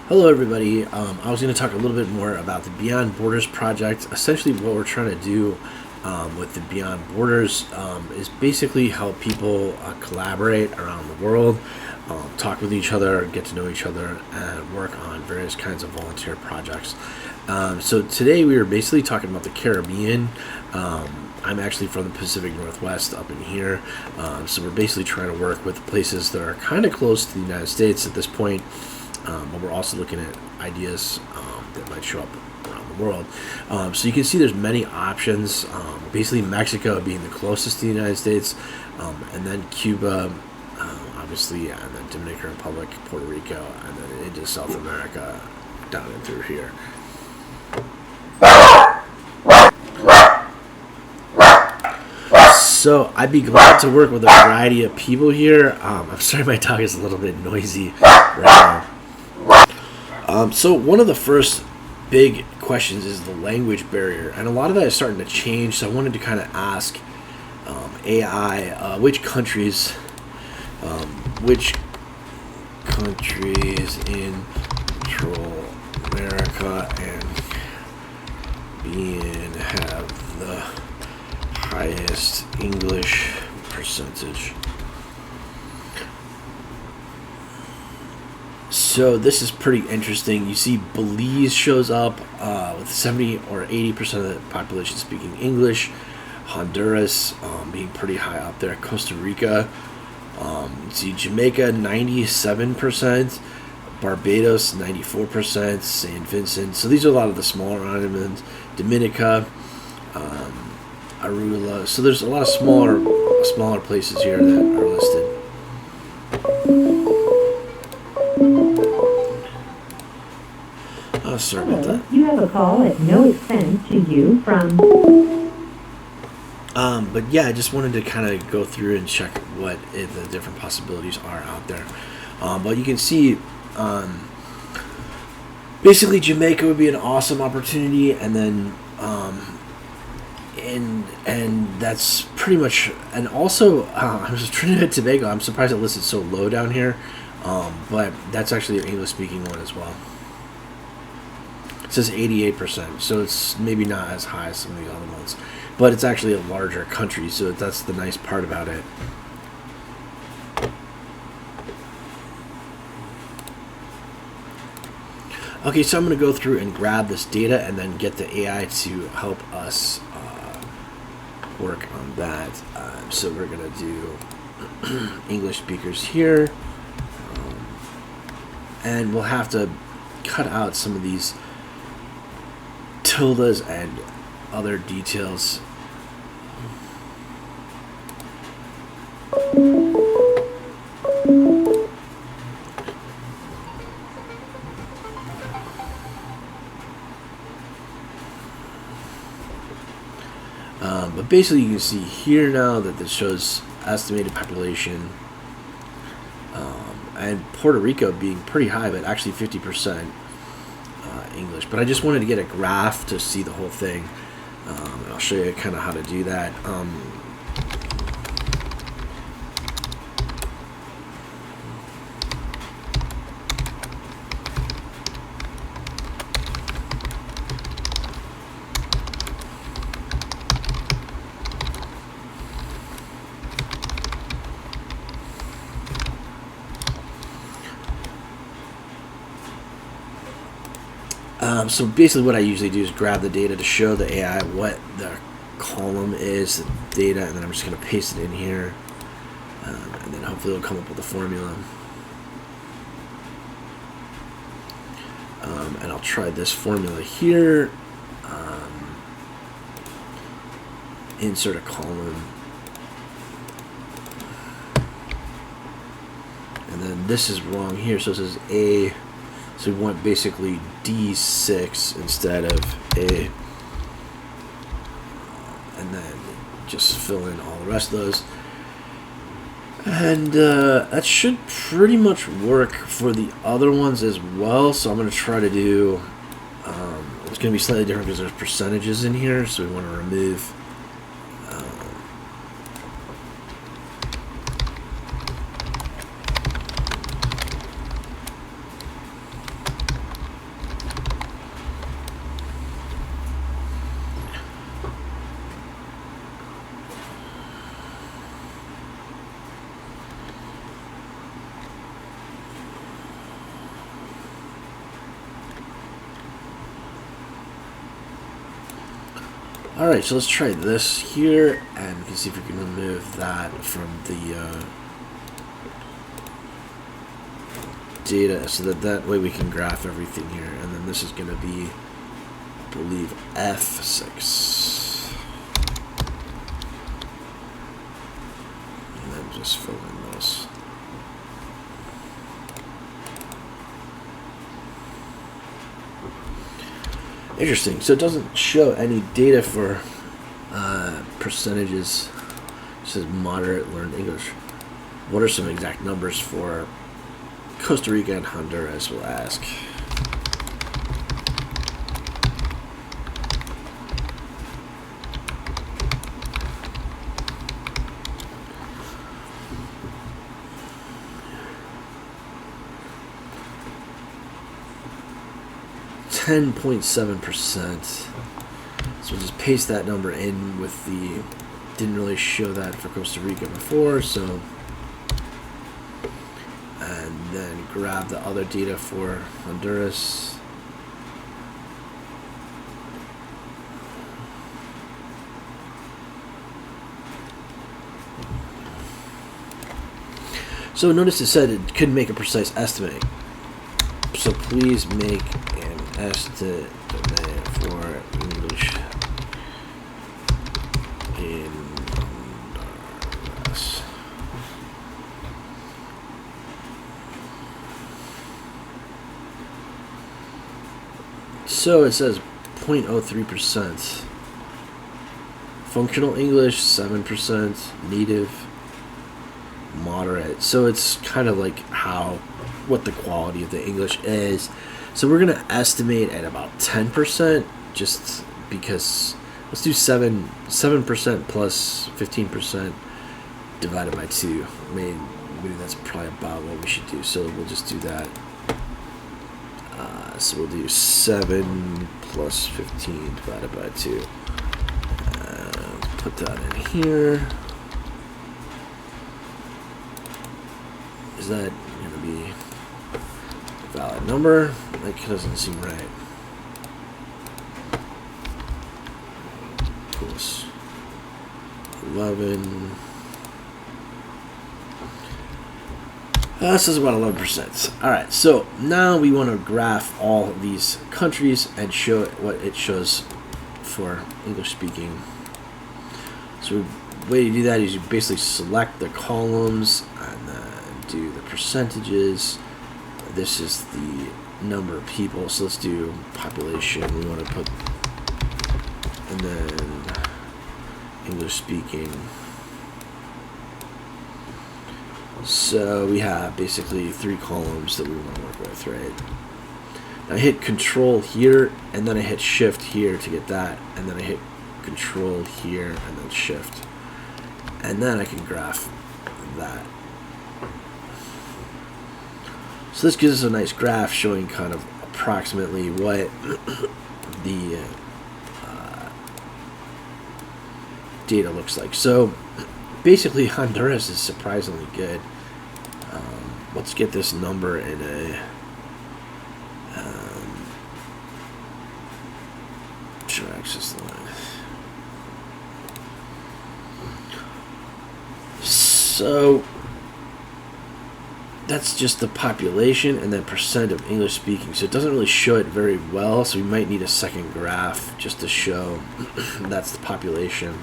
Hello, everybody. I was going to talk a little bit more about the Beyond Borders project. Essentially, what we're trying to do with the Beyond Borders is basically help people collaborate around the world, talk with each other, get to know each other, and work on various kinds of volunteer projects. So today we were basically talking about the Caribbean. I'm actually from the Pacific Northwest up in here. So we're basically trying to work with places that are kind of close to the United States at this point. But we're also looking at ideas that might show up around the world. So you can see there's many options. Basically, Mexico being the closest to the United States, and then Cuba, obviously, and then Dominican Republic, Puerto Rico, and then into South America, down and through here. So I'd be glad to work with a variety of people here. I'm sorry my dog is a little bit noisy right now. So one of the first big questions is the language barrier, and a lot of that is starting to change. So I wanted to kind of ask AI which countries in Central America and Caribbean have the highest English percentage. So this is pretty interesting. You see Belize shows up with 70 or 80% of the population speaking English. Honduras being pretty high up there. Costa Rica. You see Jamaica 97%. Barbados 94%. St. Vincent. So these are a lot of the smaller islands. Dominica. Arula. So there's a lot of smaller places here that are listed. Oh, sorry about that. You have a call at no expense to you from... But yeah, I just wanted to kind of go through and check what the different possibilities are out there. But you can see, basically Jamaica would be an awesome opportunity, and then, and that's pretty much, and also, I was Trinidad and Tobago. I'm surprised it listed so low down here, but that's actually an English-speaking one as well. It says 88%, so it's maybe not as high as some of the other ones. But it's actually a larger country, so that's the nice part about it. Okay, so I'm going to go through and grab this data and then get the AI to help us work on that. So we're going to do English speakers here. And we'll have to cut out some of these tildes and other details. But basically you can see here now that this shows estimated population, and Puerto Rico being pretty high, but actually 50% English. But I just wanted to get a graph to see the whole thing, and I'll show you kind of how to do that. So basically what I usually do is grab the data to show the AI what the column is, the data, and then I'm just going to paste it in here, and then hopefully it'll come up with a formula. And I'll try this formula here. Insert a column. And then this is wrong here, so it says A. So we want basically D6 instead of A. And then just fill in all the rest of those. And that should pretty much work for the other ones as well. So I'm going to try to do, it's going to be slightly different because there's percentages in here. So we want to remove Alright, so let's try this here, and we can see if we can remove that from the data, so that way we can graph everything here. And then this is going to be, I believe, F6. And then just fill in those. Interesting. So it doesn't show any data for percentages. It says moderate learned English. What are some exact numbers for Costa Rica and Honduras? We'll ask. .7%. So we'll just paste that number in with the, didn't really show that for Costa Rica before, so, and then grab the other data for Honduras. So notice it said it couldn't make a precise estimate. So please make an estimate for English in Honduras. So it says 0.03%. Functional English 7%. Native moderate. So it's kind of like what the quality of the English is. So we're gonna estimate at about 10%, just because. Let's do 7% plus 15% divided by 2. Maybe that's probably about what we should do. So we'll just do that. So we'll do 7 plus 15 divided by 2. Put that in here. Is that going to be a valid number? That doesn't seem right. Plus 11. This is about 11%. Alright, so now we want to graph all of these countries and show it what it shows for English speaking. So the way to do that is you basically select the columns and then do the percentages. This is the number of people, so let's do population. We want to put, and then English speaking. So we have basically 3 columns that we want to work with, right? Now I hit Control here, and then I hit Shift here to get that, and then I hit Control here, and then Shift. And then I can graph that. So this gives us a nice graph showing kind of approximately what the data looks like. So basically Honduras is surprisingly good. Let's get this number in a show access line. So that's just the population and then percent of English speaking. So it doesn't really show it very well, so we might need a second graph just to show that's the population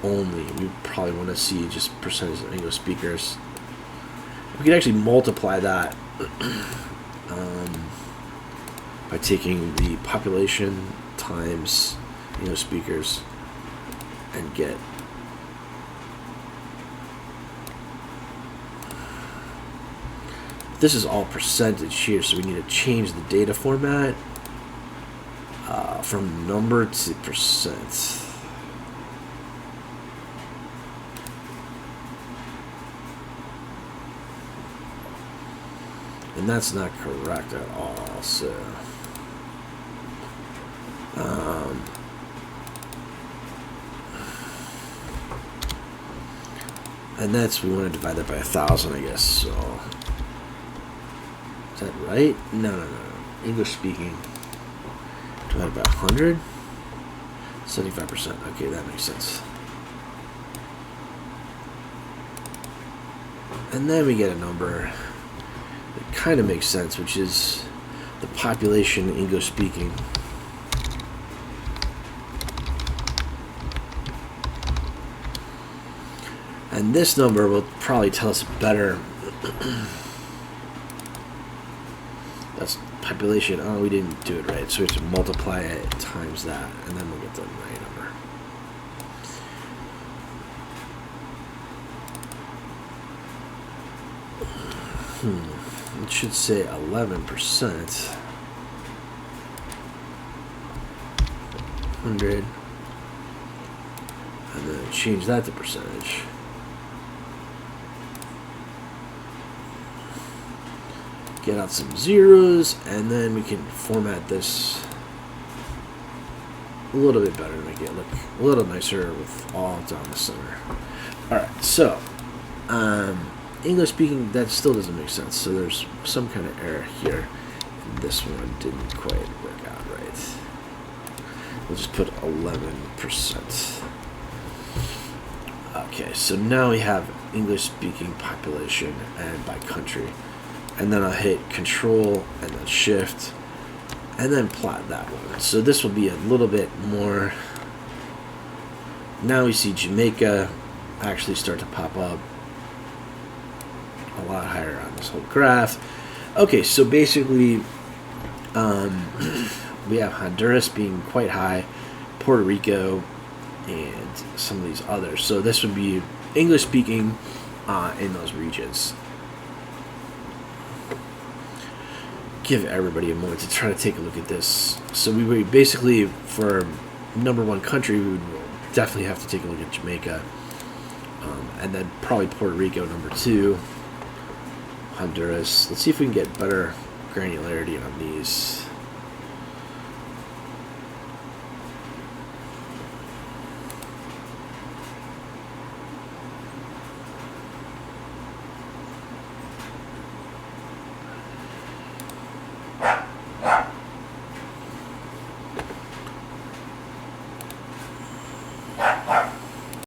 only. We probably want to see just percentage of English speakers. We can actually multiply that by taking the population times English speakers and get this is all percentage here, so we need to change the data format from number to percent. And that's not correct at all, so and that's, we want to divide that by 1,000, I guess. So is that right? No. English speaking divided by 100. 75%. Okay, that makes sense. And then we get a number that kind of makes sense, which is the population English speaking. And this number will probably tell us better. That's population. Oh, we didn't do it right. So we have to multiply it times that, and then we'll get the right number. It should say 11%. 100. And then change that to percentage. Get out some zeros, and then we can format this a little bit better to make it look a little nicer with all down the center. Alright, so English speaking, that still doesn't make sense, so there's some kind of error here, and this one didn't quite work out right. We'll just put 11%. Okay, so now we have English speaking population and by country. And then I'll hit Control and then Shift and then plot that one. So this will be a little bit more. Now we see Jamaica actually start to pop up a lot higher on this whole graph. Okay, so basically we have Honduras being quite high, Puerto Rico, and some of these others. So this would be English speaking in those regions. Give everybody a moment to try to take a look at this. So we would basically, for number one country, we would definitely have to take a look at Jamaica, and then probably Puerto Rico number 2, Honduras. Let's see if we can get better granularity on these.